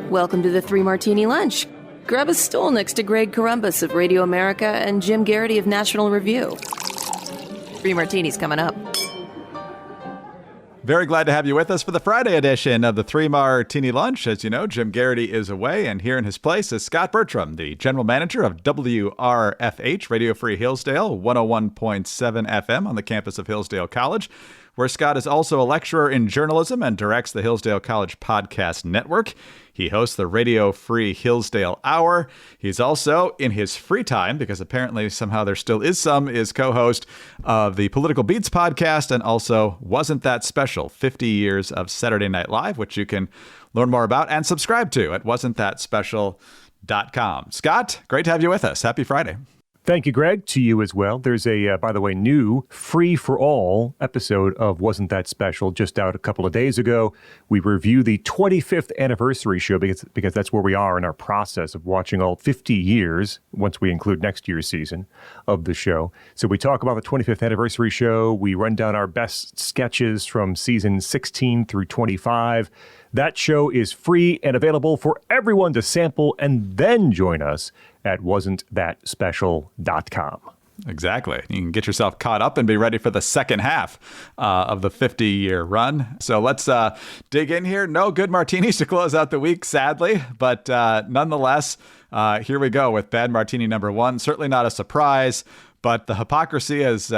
Welcome to the Three Martini Lunch. Grab a stool next to Greg Columbus of Radio America and Jim Garrity of National Review. Three martinis coming up. Very glad to have you with us for the Friday edition of the Three Martini Lunch. As you know, Jim Garrity is away, and here in his place is Scott Bertram, the general manager of WRFH, Radio Free Hillsdale, 101.7 FM on the campus of Hillsdale College, where Scott is also a lecturer in journalism and directs the Hillsdale College Podcast Network. He hosts the Radio Free Hillsdale Hour. He's also, in his free time, because apparently somehow there still is some, is co-host of the Political Beats podcast and also Wasn't That Special, 50 Years of Saturday Night Live, which you can learn more about and subscribe to at wasn'tthatspecial.com. Scott, great to have you with us. Happy Friday. Thank you, Greg. To you as well. There's a, by the way, new free-for-all episode of Wasn't That Special just out a couple of days ago. We review the 25th anniversary show because that's where we are in our process of watching all 50 years, once we include next year's season of the show. So we talk about the 25th anniversary show. We run down our best sketches from season 16 through 25. That show is free and available for everyone to sample and then join us at wasn'tthatspecial.com. Exactly. You can get yourself caught up and be ready for the second half of the 50-year run. So let's dig in here. No good martinis to close out the week, sadly. But nonetheless, here we go with bad martini number one. Certainly not a surprise, but the hypocrisy is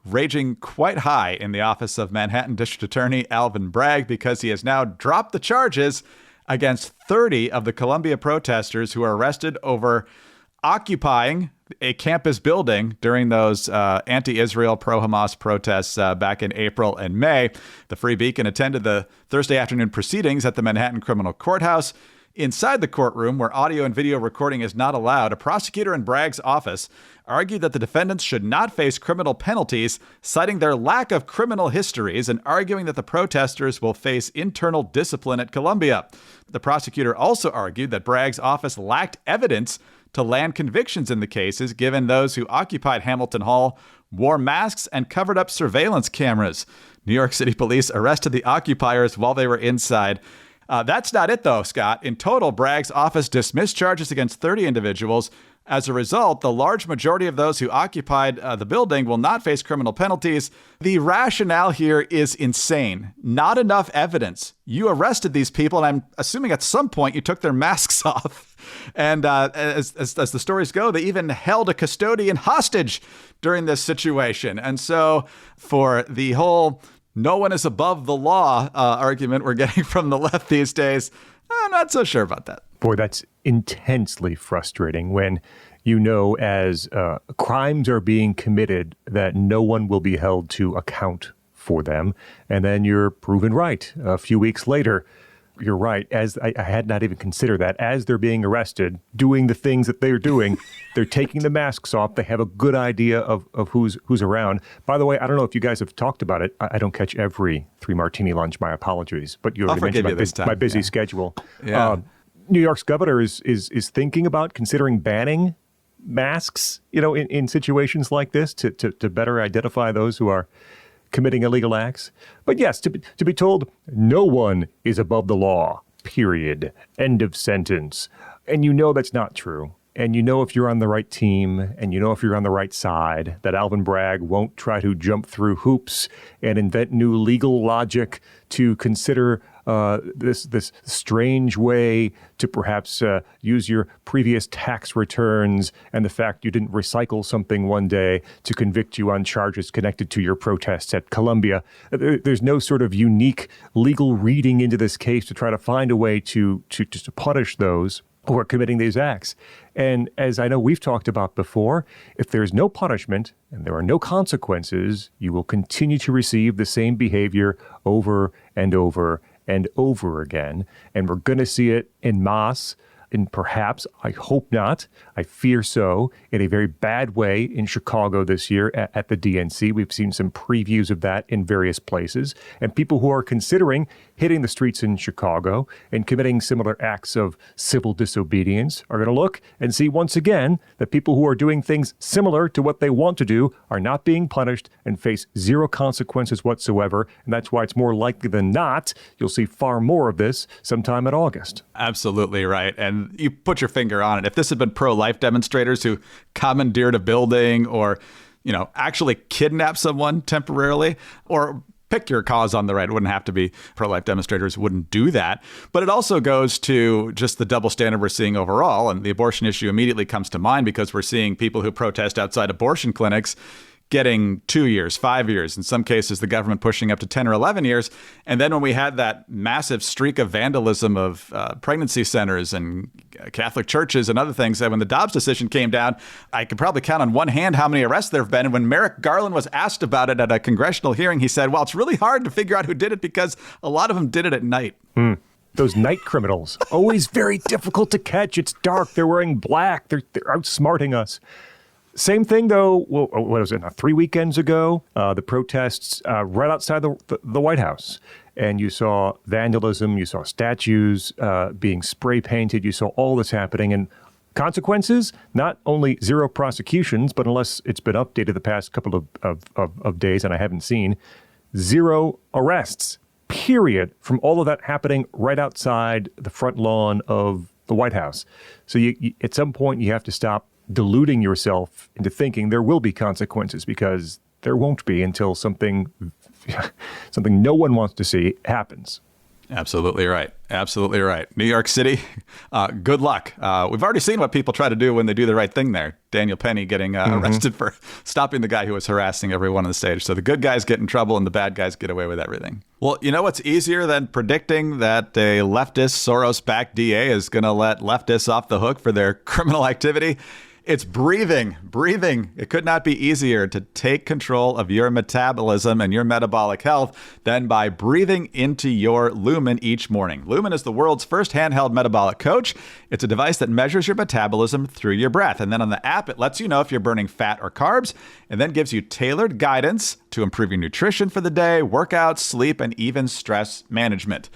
raging quite high in the office of Manhattan District Attorney Alvin Bragg because he has now dropped the charges against 30 of the Columbia protesters who were arrested over occupying a campus building during those anti-Israel, pro-Hamas protests back in April and May. The Free Beacon attended the Thursday afternoon proceedings at the Manhattan Criminal Courthouse. Inside the courtroom, where audio and video recording is not allowed, a prosecutor in Bragg's office argued that the defendants should not face criminal penalties, citing their lack of criminal histories and arguing that the protesters will face internal discipline at Columbia. The prosecutor also argued that Bragg's office lacked evidence to land convictions in the cases, given those who occupied Hamilton Hall wore masks and covered up surveillance cameras. New York City police arrested the occupiers while they were inside. That's not it, though, Scott. In total, Bragg's office dismissed charges against 30 individuals. As a result, the large majority of those who occupied the building will not face criminal penalties. The rationale here is insane. Not enough evidence. You arrested these people, and I'm assuming at some point you took their masks off. And as the stories go, they even held a custodian hostage during this situation. And so for the whole no one is above the law argument we're getting from the left these days, I'm not so sure about that. Boy, that's intensely frustrating when you know as crimes are being committed that no one will be held to account for them. And then you're proven right. A few weeks later, you're right. As I had not even considered that. As they're being arrested, doing the things that they're doing, they're taking the masks off. They have a good idea of who's around. By the way, I don't know if you guys have talked about it. I don't catch every Three Martini Lunch. My apologies. But you already mentioned my busy schedule. Yeah. New York's governor is thinking about considering banning masks, in situations like this to better identify those who are committing illegal acts. But yes, to be told no one is above the law, period, end of sentence. And that's not true. And if you're on the right team and if you're on the right side, that Alvin Bragg won't try to jump through hoops and invent new legal logic to consider this strange way to perhaps use your previous tax returns and the fact you didn't recycle something one day to convict you on charges connected to your protests at Columbia. There's no sort of unique legal reading into this case to try to find a way to punish those who are committing these acts. And as I know we've talked about before, if there's no punishment and there are no consequences, you will continue to receive the same behavior over and over and over again. And we're going to see it en masse in perhaps, I hope not, I fear so, in a very bad way in Chicago this year at the DNC. We've seen some previews of that in various places. And people who are considering hitting the streets in Chicago and committing similar acts of civil disobedience are going to look and see once again that people who are doing things similar to what they want to do are not being punished and face zero consequences whatsoever. And that's why it's more likely than not you'll see far more of this sometime in August. Absolutely right. And you put your finger on it. If this had been pro-life demonstrators who commandeered a building or, actually kidnapped someone temporarily, or pick your cause on the right. It wouldn't have to be pro-life demonstrators wouldn't do that. But it also goes to just the double standard we're seeing overall. And the abortion issue immediately comes to mind because we're seeing people who protest outside abortion clinics getting 2 years, 5 years, in some cases, the government pushing up to 10 or 11 years. And then when we had that massive streak of vandalism of pregnancy centers and Catholic churches and other things, that when the Dobbs decision came down, I could probably count on one hand how many arrests there have been. And when Merrick Garland was asked about it at a congressional hearing, he said, well, it's really hard to figure out who did it because a lot of them did it at night. Those night criminals, always very difficult to catch. It's dark. They're wearing black. They're outsmarting us. Same thing, though, what was it, 3 weekends ago, the protests right outside the White House. And you saw vandalism, you saw statues being spray painted, you saw all this happening. And consequences, not only zero prosecutions, but unless it's been updated the past couple of days, and I haven't seen, zero arrests, period, from all of that happening right outside the front lawn of the White House. So you at some point, you have to stop deluding yourself into thinking there will be consequences, because there won't be until something no one wants to see happens. Absolutely right. Absolutely right. New York City, good luck. We've already seen what people try to do when they do the right thing there. Daniel Penny getting arrested for stopping the guy who was harassing everyone on the stage. So the good guys get in trouble and the bad guys get away with everything. Well, you know what's easier than predicting that a leftist Soros-backed DA is going to let leftists off the hook for their criminal activity? It's breathing. It could not be easier to take control of your metabolism and your metabolic health than by breathing into your Lumen each morning. Lumen is the world's first handheld metabolic coach. It's a device that measures your metabolism through your breath. And then on the app, it lets you know if you're burning fat or carbs, and then gives you tailored guidance to improve your nutrition for the day, workouts, sleep, and even stress management.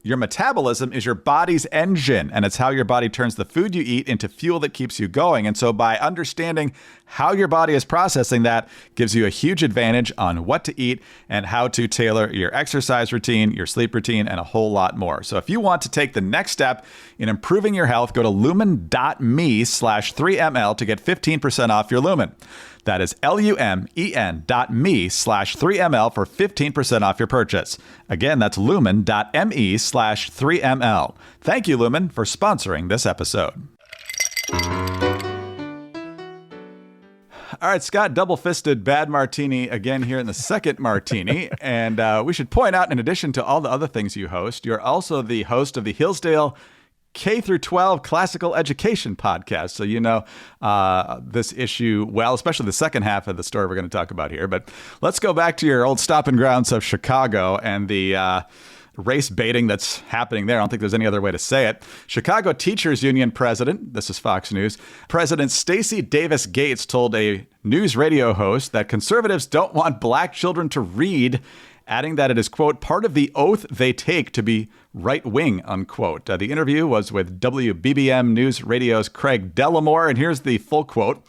Your metabolism is your body's engine, and it's how your body turns the food you eat into fuel that keeps you going. And so by understanding how your body is processing that gives you a huge advantage on what to eat and how to tailor your exercise routine, your sleep routine, and a whole lot more. So if you want to take the next step in improving your health, go to lumen.me/3ml to get 15% off your Lumen. That is lumen.me/3ml for 15% off your purchase. Again, that's lumen.me/3ml. Thank you, Lumen, for sponsoring this episode. All right, Scott, double-fisted bad martini again here in the second martini. And we should point out, in addition to all the other things you host, you're also the host of the Hillsdale K-12 classical education podcast. So you know this issue well, especially the second half of the story we're going to talk about here. But let's go back to your old stomping grounds of Chicago and the race baiting that's happening there. I don't think there's any other way to say it. Chicago Teachers Union president, this is Fox News, President Stacey Davis Gates told a news radio host that conservatives don't want black children to read, adding that it is, quote, part of the oath they take to be right-wing, unquote. The interview was with WBBM News Radio's Craig Dellamore, and here's the full quote.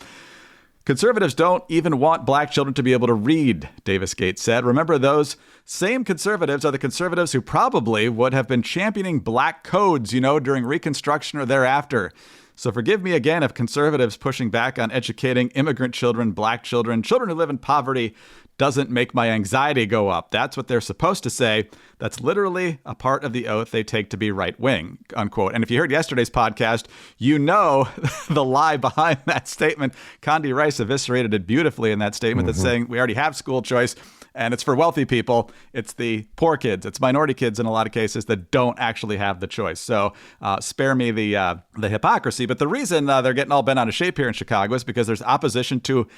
Conservatives don't even want black children to be able to read, Davis Gates said. Remember, those same conservatives are the conservatives who probably would have been championing black codes, during Reconstruction or thereafter. So forgive me again if conservatives pushing back on educating immigrant children, black children, children who live in poverty doesn't make my anxiety go up. That's what they're supposed to say. That's literally a part of the oath they take to be right-wing, unquote. And if you heard yesterday's podcast, you know the lie behind that statement. Condi Rice eviscerated it beautifully in that statement that's saying we already have school choice and it's for wealthy people. It's the poor kids. It's minority kids in a lot of cases that don't actually have the choice. So spare me the hypocrisy. But the reason they're getting all bent out of shape here in Chicago is because there's opposition to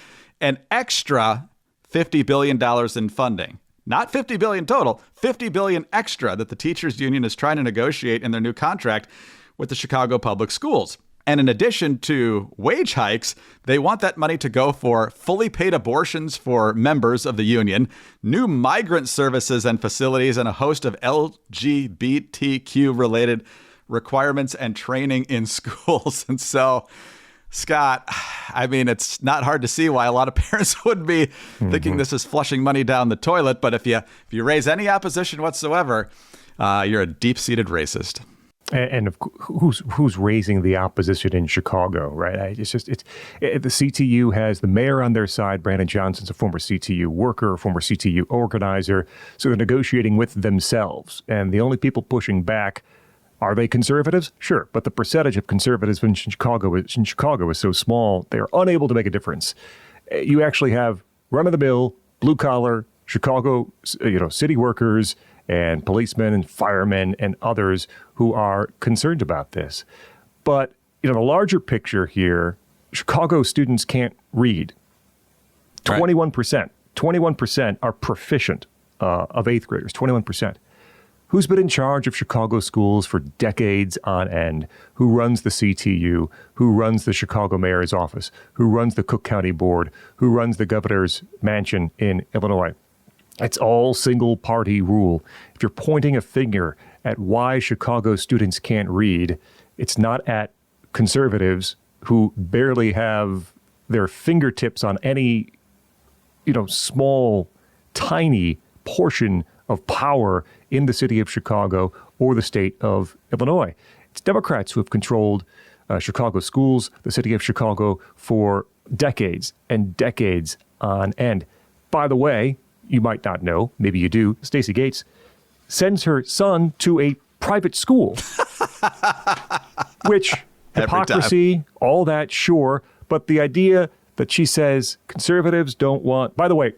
an extra $50 billion in funding. Not $50 billion total, $50 billion extra that the teachers union is trying to negotiate in their new contract, with the Chicago Public Schools. And in addition to wage hikes, they want that money to go for fully paid abortions for members of the union, new migrant services and facilities, and a host of LGBTQ-related requirements and training in schools. And so, Scott, I mean, it's not hard to see why a lot of parents would be thinking this is flushing money down the toilet. But if you raise any opposition whatsoever, you're a deep-seated racist. And who's raising the opposition in Chicago, right? The CTU has the mayor on their side. Brandon Johnson's a former CTU worker, former CTU organizer. So they're negotiating with themselves. And the only people pushing back, are they conservatives? Sure. But the percentage of conservatives in Chicago is so small, they're unable to make a difference. You actually have run-of-the-mill, blue-collar, Chicago, city workers and policemen and firemen and others who are concerned about this. But, the larger picture here, Chicago students can't read. 21% are proficient of eighth graders, 21%. Who's been in charge of Chicago schools for decades on end? Who runs the CTU? Who runs the Chicago mayor's office? Who runs the Cook County board? Who runs the governor's mansion in Illinois? It's all single party rule. If you're pointing a finger at why Chicago students can't read, it's not at conservatives who barely have their fingertips on any, small, tiny portion of power in the city of Chicago or the state of Illinois. It's Democrats who have controlled Chicago schools, the city of Chicago, for decades and decades on end. By the way, you might not know, maybe you do, Stacey Gates sends her son to a private school, which hypocrisy, all that, sure. But the idea that she says conservatives don't want, by the way,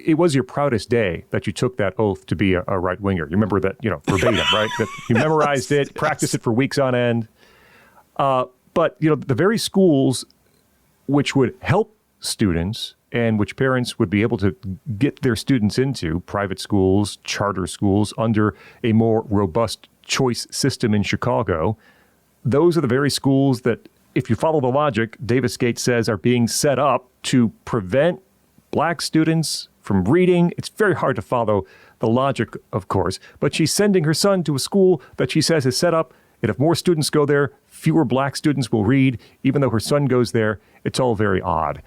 it was your proudest day that you took that oath to be a right-winger. You remember that, verbatim, right? That you memorized it, practiced it for weeks on end. But, the very schools which would help students and which parents would be able to get their students into, private schools, charter schools, under a more robust choice system in Chicago, those are the very schools that, if you follow the logic, Davis Gates says are being set up to prevent black students from reading. It's very hard to follow the logic, of course, but she's sending her son to a school that she says is set up, and if more students go there, fewer black students will read. Even though her son goes there, it's all very odd.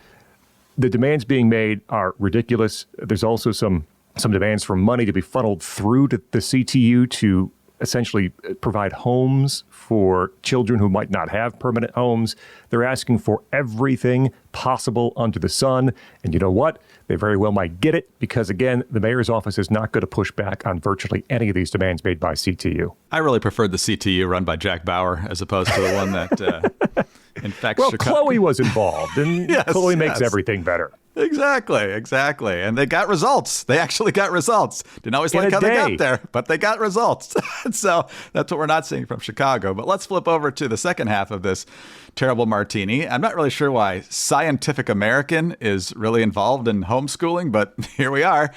The demands being made are ridiculous. There's also some demands for money to be funneled through to the CTU to essentially provide homes for children who might not have permanent homes. They're asking for everything possible under the sun. And you know what? They very well might get it because, again, the mayor's office is not going to push back on virtually any of these demands made by CTU. I really preferred the CTU run by Jack Bauer as opposed to the one that infects Chicago. Chloe was involved, and Chloe makes everything better. Exactly. And they got results. They actually got results. Didn't always like how they got there, but they got results. So that's what we're not seeing from Chicago. But let's flip over to the second half of this terrible martini. I'm not really sure why Scientific American is really involved in homeschooling, but here we are.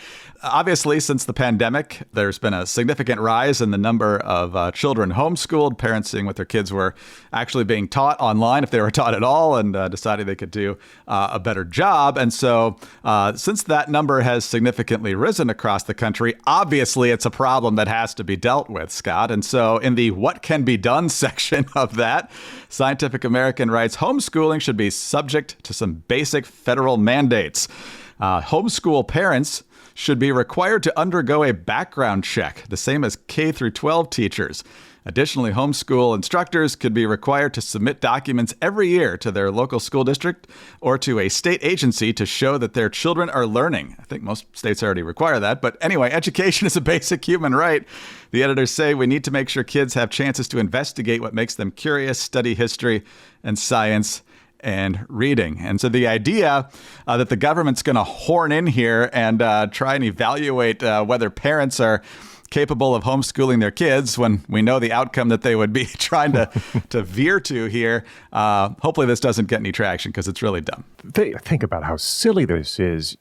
Obviously, since the pandemic, there's been a significant rise in the number of children homeschooled. Parents seeing what their kids were actually being taught online, if they were taught at all, and decided they could do a better job. And so since that number has significantly risen across the country, obviously it's a problem that has to be dealt with, Scott. And so in the what can be done section of that, Scientific American writes, homeschooling should be subject to some basic federal mandates. Homeschool parents should be required to undergo a background check, the same as K through 12 teachers. Additionally, homeschool instructors could be required to submit documents every year to their local school district or to a state agency to show that their children are learning. I think most states already require that. But anyway, education is a basic human right. The editors say we need to make sure kids have chances to investigate what makes them curious, study history and science and reading. And so the idea that the government's going to horn in here and try and evaluate whether parents are capable of homeschooling their kids when we know the outcome that they would be trying to veer to here. Hopefully this doesn't get any traction because it's really dumb. Think about how silly this is.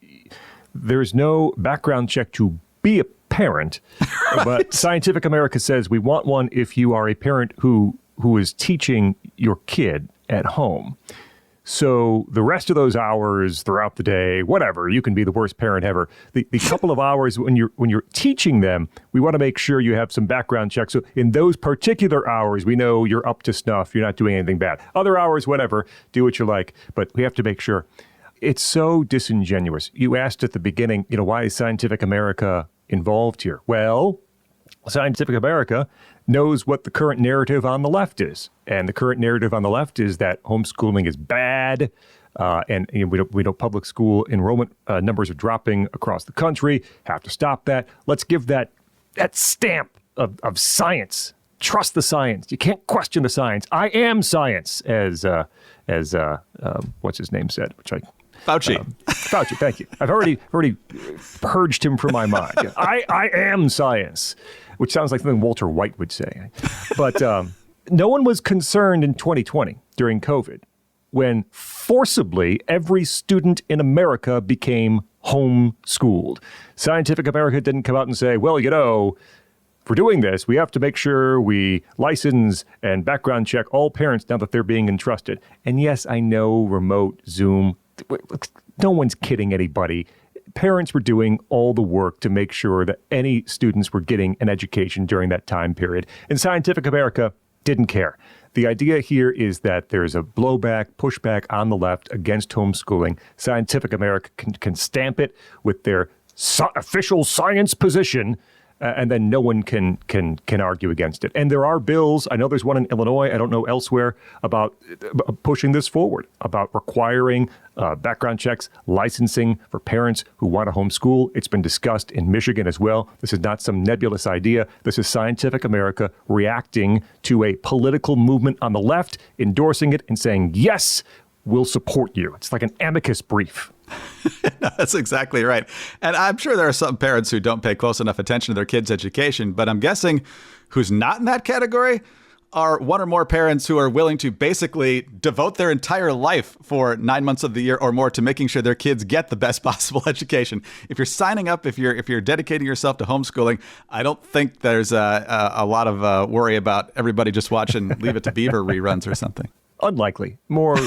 There's no background check to be a parent, right. But Scientific America says we want one if you are a parent who who is teaching your kid at home. So the rest of those hours throughout the day, whatever, you can be the worst parent ever. The couple of hours when you're teaching them, we want to make sure you have some background checks. So in those particular hours, we know you're up to snuff. You're not doing anything bad. Other hours, whatever, do what you like. But we have to make sure. It's so disingenuous. You asked at the beginning, why is Scientific America involved here? Well, Scientific America knows what the current narrative on the left is. And the current narrative on the left is that homeschooling is bad. And we know public school enrollment numbers are dropping across the country. Have to stop that. Let's give that stamp of science. Trust the science. You can't question the science. I am science, as what's his name said, which I... Fauci. Fauci, thank you. I've already purged him from my mind. I am science, which sounds like something Walter White would say. But no one was concerned in 2020 during COVID when forcibly every student in America became homeschooled. Scientific America didn't come out and say, well, for doing this, we have to make sure we license and background check all parents now that they're being entrusted. And yes, I know remote Zoom. No one's kidding anybody. Parents were doing all the work to make sure that any students were getting an education during that time period. And Scientific America didn't care. The idea here is that there's a pushback on the left against homeschooling. Scientific America can stamp it with their official science position, and then no one can argue against it. And there are bills, I know there's one in Illinois, I don't know elsewhere, about pushing this forward, about requiring background checks, licensing for parents who want to homeschool. It's been discussed in Michigan as well. This is not some nebulous idea. This is Scientific America reacting to a political movement on the left, endorsing it and saying, yes, we'll support you. It's like an amicus brief. No, that's exactly right. And I'm sure there are some parents who don't pay close enough attention to their kids' education, but I'm guessing who's not in that category are one or more parents who are willing to basically devote their entire life for 9 months of the year or more to making sure their kids get the best possible education. If you're signing up, if you're dedicating yourself to homeschooling, I don't think there's a lot of worry about everybody just watching Leave It to Beaver reruns or something. Unlikely. More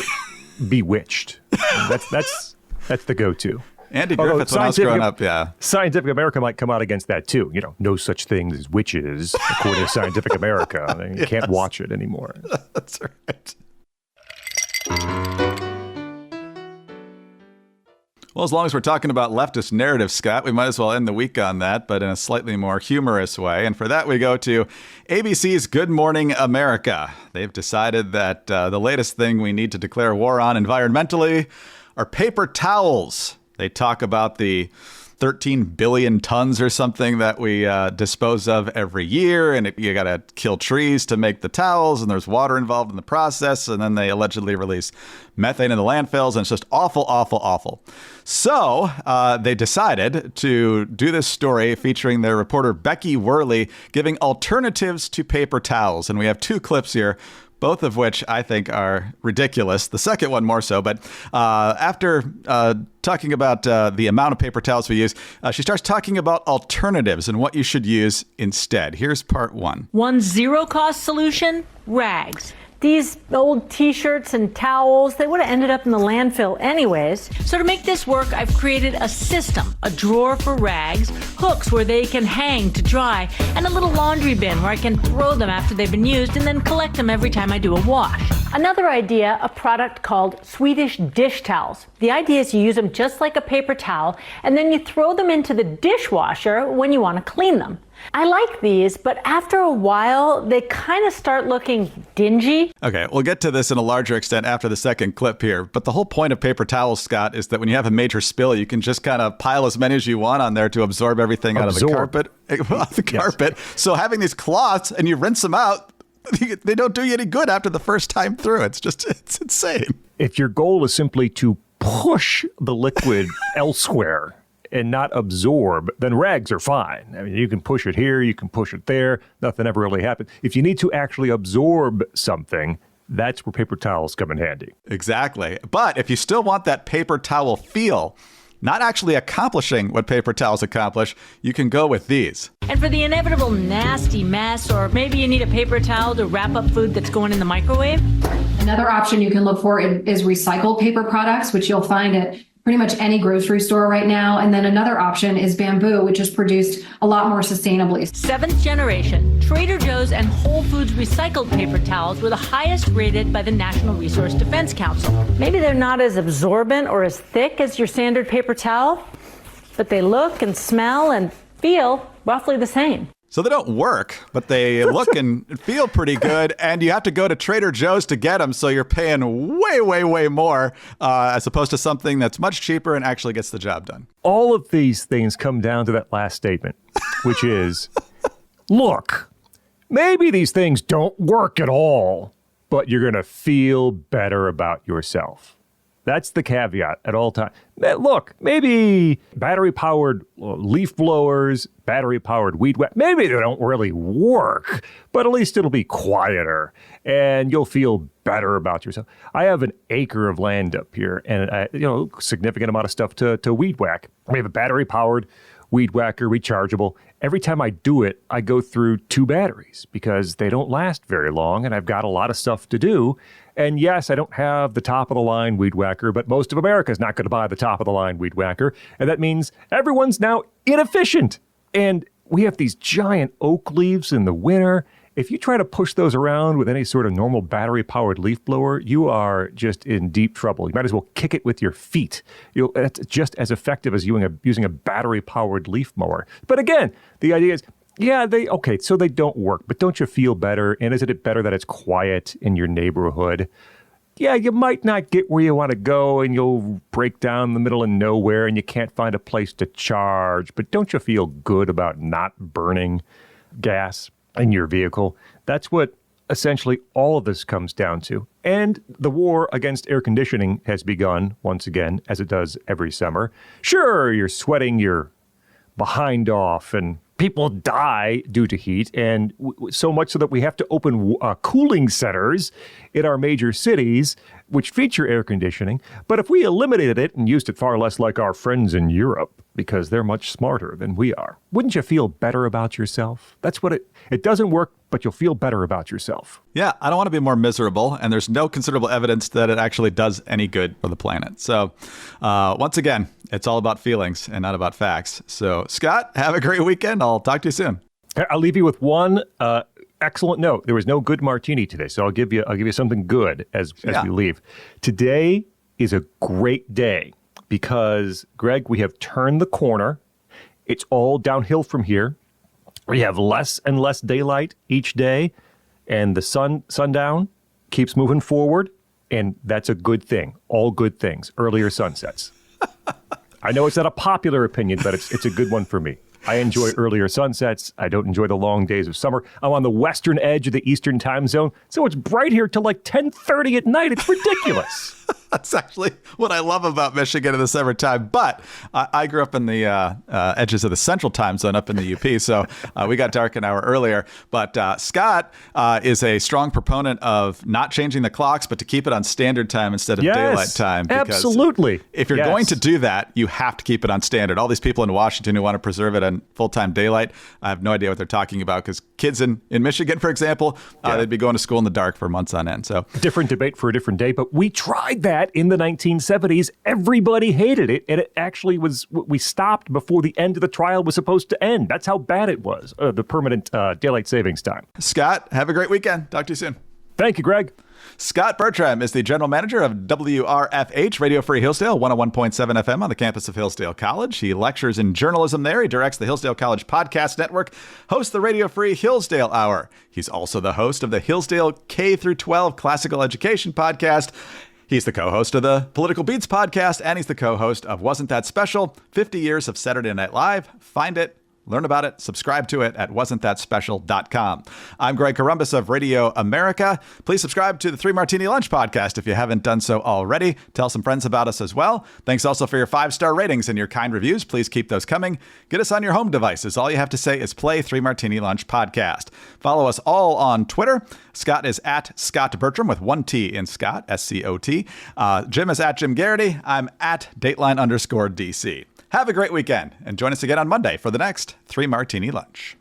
Bewitched. That's the go-to. Andy Griffith, when I was growing up, yeah. Scientific America might come out against that, too. No such things as witches, according to Scientific America. You can't watch it anymore. That's right. Well, as long as we're talking about leftist narrative, Scott, we might as well end the week on that, but in a slightly more humorous way. And for that, we go to ABC's Good Morning America. They've decided that the latest thing we need to declare war on environmentally are paper towels. They talk about the 13 billion tons or something that we dispose of every year. And you got to kill trees to make the towels. And there's water involved in the process. And then they allegedly release methane in the landfills. And it's just awful, awful, awful. So they decided to do this story featuring their reporter Becky Worley giving alternatives to paper towels. And we have two clips here, both of which I think are ridiculous. The second one more so. But after talking about the amount of paper towels we use, she starts talking about alternatives and what you should use instead. Here's part one. One zero-cost solution, rags. These old T-shirts and towels, they would have ended up in the landfill anyways. So to make this work, I've created a system, a drawer for rags, hooks where they can hang to dry, and a little laundry bin where I can throw them after they've been used and then collect them every time I do a wash. Another idea, a product called Swedish dish towels. The idea is you use them just like a paper towel, and then you throw them into the dishwasher when you want to clean them. I like these, but after a while, they kind of start looking dingy. Okay, we'll get to this in a larger extent after the second clip here. But the whole point of paper towels, Scott, is that when you have a major spill, you can just kind of pile as many as you want on there to absorb everything out of the carpet. Yes. So having these cloths and you rinse them out, they don't do you any good after the first time through. It's insane. If your goal is simply to push the liquid elsewhere and not absorb, then rags are fine. I mean, you can push it here, you can push it there. Nothing ever really happens. If you need to actually absorb something, that's where paper towels come in handy. Exactly. But if you still want that paper towel feel, not actually accomplishing what paper towels accomplish, you can go with these. And for the inevitable nasty mess, or maybe you need a paper towel to wrap up food that's going in the microwave. Another option you can look for is recycled paper products, which you'll find at pretty much any grocery store right now. And then another option is bamboo, which is produced a lot more sustainably. 7th generation, Trader Joe's and Whole Foods recycled paper towels were the highest rated by the National Resource Defense Council. Maybe they're not as absorbent or as thick as your standard paper towel, but they look and smell and feel roughly the same. So they don't work, but they look and feel pretty good. And you have to go to Trader Joe's to get them. So you're paying way, way, way more as opposed to something that's much cheaper and actually gets the job done. All of these things come down to that last statement, which is, look, maybe these things don't work at all, but you're going to feel better about yourself. That's the caveat at all times. Look, maybe battery-powered leaf blowers, battery-powered weed whacker, maybe they don't really work, but at least it'll be quieter and you'll feel better about yourself. I have an acre of land up here and significant amount of stuff to weed whack. We have a battery-powered weed whacker, rechargeable. Every time I do it, I go through 2 batteries because they don't last very long and I've got a lot of stuff to do. And yes, I don't have the top-of-the-line weed whacker, but most of America is not going to buy the top-of-the-line weed whacker. And that means everyone's now inefficient. And we have these giant oak leaves in the winter. If you try to push those around with any sort of normal battery-powered leaf blower, you are just in deep trouble. You might as well kick it with your feet. It's just as effective as using a battery-powered leaf mower. But again, the idea is, so they don't work, but don't you feel better? And isn't it better that it's quiet in your neighborhood? Yeah, you might not get where you want to go and you'll break down in the middle of nowhere and you can't find a place to charge, but don't you feel good about not burning gas in your vehicle? That's what essentially all of this comes down to. And the war against air conditioning has begun once again, as it does every summer. Sure, you're sweating your behind off and people die due to heat, and so much so that we have to open cooling centers in our major cities, which feature air conditioning. But if we eliminated it and used it far less like our friends in Europe, because they're much smarter than we are, wouldn't you feel better about yourself? That's what it doesn't work, but you'll feel better about yourself. Yeah, I don't want to be more miserable, and there's no considerable evidence that it actually does any good for the planet. So once again, it's all about feelings and not about facts. So Scott, have a great weekend. I'll talk to you soon. I'll leave you with one excellent note. There was no good martini today, so I'll give you something good as we leave. Today is a great day because, Greg, we have turned the corner. It's all downhill from here. We have less and less daylight each day, and the sundown keeps moving forward, and that's a good thing. All good things. Earlier sunsets. I know it's not a popular opinion, but it's a good one for me. I enjoy earlier sunsets. I don't enjoy the long days of summer. I'm on the western edge of the Eastern time zone, so it's bright here till like 10:30 at night. It's ridiculous. That's actually what I love about Michigan in the summertime. But I grew up in the edges of the central time zone up in the UP, so we got dark an hour earlier. But Scott is a strong proponent of not changing the clocks, but to keep it on standard time instead of daylight time. Absolutely. If you're going to do that, you have to keep it on standard. All these people in Washington who want to preserve it on full-time daylight, I have no idea what they're talking about, because kids in Michigan, for example, they'd be going to school in the dark for months on end. So different debate for a different day, but we tried that in the 1970s. Everybody hated it, and it actually we stopped before the end of the trial was supposed to end. That's how bad it was, the permanent daylight savings time. Scott, have a great weekend. Talk to you soon. Thank you, Greg. Scott Bertram is the general manager of WRFH, Radio Free Hillsdale, 101.7 FM on the campus of Hillsdale College. He lectures in journalism there. He directs the Hillsdale College Podcast Network, hosts the Radio Free Hillsdale Hour. He's also the host of the Hillsdale K-12 Classical Education Podcast. He's the co-host of the Political Beats podcast, and he's the co-host of Wasn't That Special? 50 Years of Saturday Night Live. Find it, Learn about it, subscribe to it at wasn'tthatspecial.com. I'm Greg Corombos of Radio America. Please subscribe to the 3 Martini Lunch podcast if you haven't done so already. Tell some friends about us as well. Thanks also for your 5-star ratings and your kind reviews. Please keep those coming. Get us on your home devices. All you have to say is play 3 Martini Lunch podcast. Follow us all on Twitter. Scott is at Scott Bertram with 1 T in Scott, S-C-O-T. Jim is at Jim Garrity. I'm at Dateline_DC. Have a great weekend and join us again on Monday for the next 3 Martini Lunch.